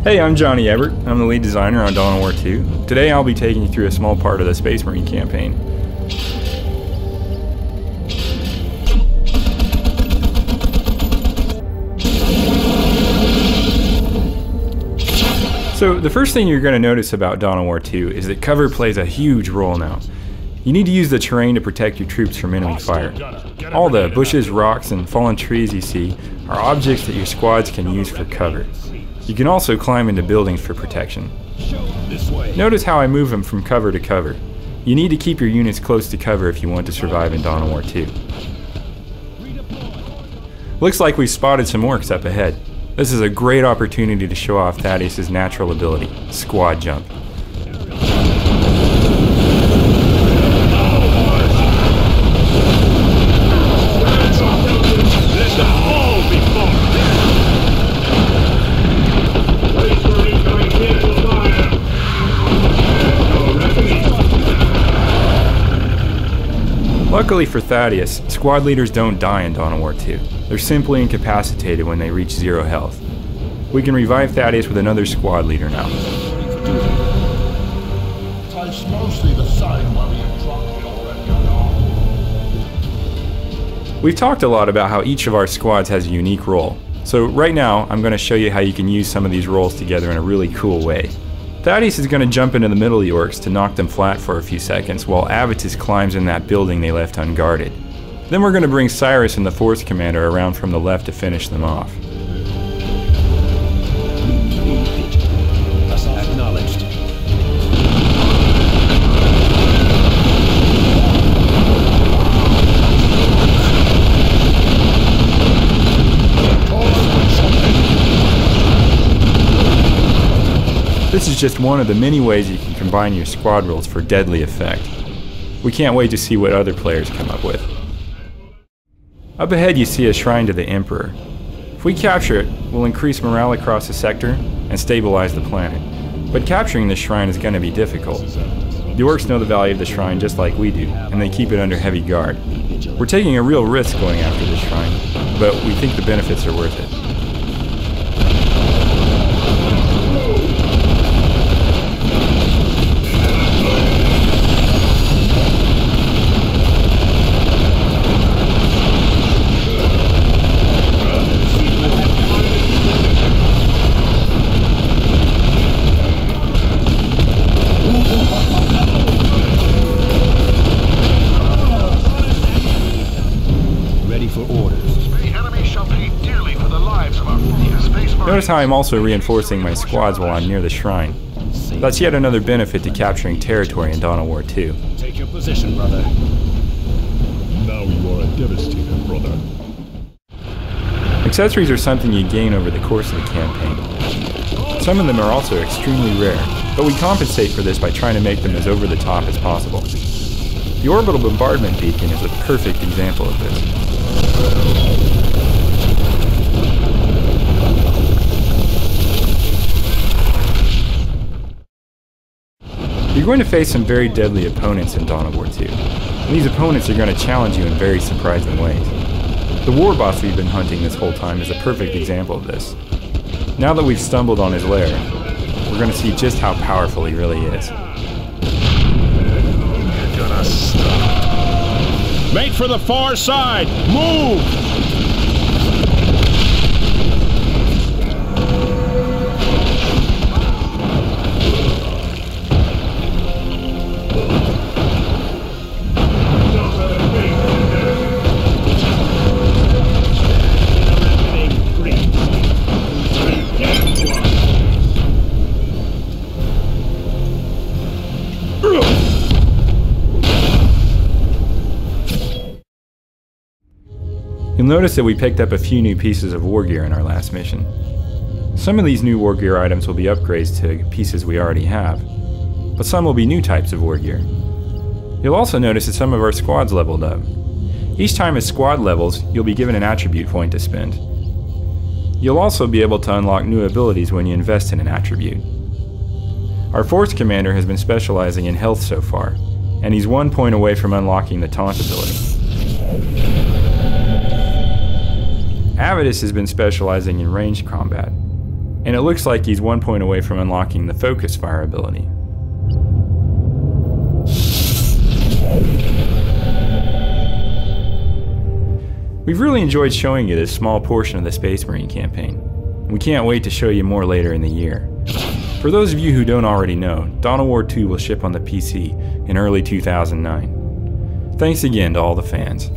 Hey, I'm Johnny Ebert. I'm the lead designer on Dawn of War 2. Today I'll be taking you through a small part of the Space Marine campaign. So the first thing you're going to notice about Dawn of War 2 is that cover plays a huge role now. You need to use the terrain to protect your troops from enemy fire. All the bushes, rocks, and fallen trees you see are objects that your squads can use for cover. You can also climb into buildings for protection. Notice how I move them from cover to cover. You need to keep your units close to cover if you want to survive in Dawn of War 2. Looks like we've spotted some orcs up ahead. This is a great opportunity to show off Thaddeus' natural ability, Squad Jump. Luckily for Thaddeus, squad leaders don't die in Dawn of War 2. They're simply incapacitated when they reach 0 health. We can revive Thaddeus with another squad leader now. We've talked a lot about how each of our squads has a unique role. So right now, I'm going to show you how you can use some of these roles together in a really cool way. Thaddeus is going to jump into the middle of the orcs to knock them flat for a few seconds while Avitus climbs in that building they left unguarded. Then we're going to bring Cyrus and the Force Commander around from the left to finish them off. Acknowledged. This is just one of the many ways you can combine your squad roles for deadly effect. We can't wait to see what other players come up with. Up ahead you see a shrine to the Emperor. If we capture it, we'll increase morale across the sector and stabilize the planet. But capturing this shrine is going to be difficult. The orcs know the value of the shrine just like we do, and they keep it under heavy guard. We're taking a real risk going after this shrine, but we think the benefits are worth it. Notice how I'm also reinforcing my squads while I'm near the shrine. That's yet another benefit to capturing territory in Dawn of War 2. Take your position, brother. Now you are a devastator, brother. Accessories are something you gain over the course of the campaign. Some of them are also extremely rare, but we compensate for this by trying to make them as over the top as possible. The orbital bombardment beacon is a perfect example of this. You're going to face some very deadly opponents in Dawn of War 2. And these opponents are going to challenge you in very surprising ways. The war boss we've been hunting this whole time is a perfect example of this. Now that we've stumbled on his lair, we're going to see just how powerful he really is. You're gonna stop. Make for the far side! Move! You'll notice that we picked up a few new pieces of war gear in our last mission. Some of these new war gear items will be upgrades to pieces we already have, but some will be new types of war gear. You'll also notice that some of our squads leveled up. Each time a squad levels, you'll be given an attribute point to spend. You'll also be able to unlock new abilities when you invest in an attribute. Our Force Commander has been specializing in health so far, and he's 1 point away from unlocking the taunt ability. Avitus has been specializing in ranged combat. and it looks like he's 1 point away from unlocking the focus fire ability. We've really enjoyed showing you this small portion of the Space Marine campaign. We can't wait to show you more later in the year. For those of you who don't already know, Dawn of War 2 will ship on the PC in early 2009. Thanks again to all the fans.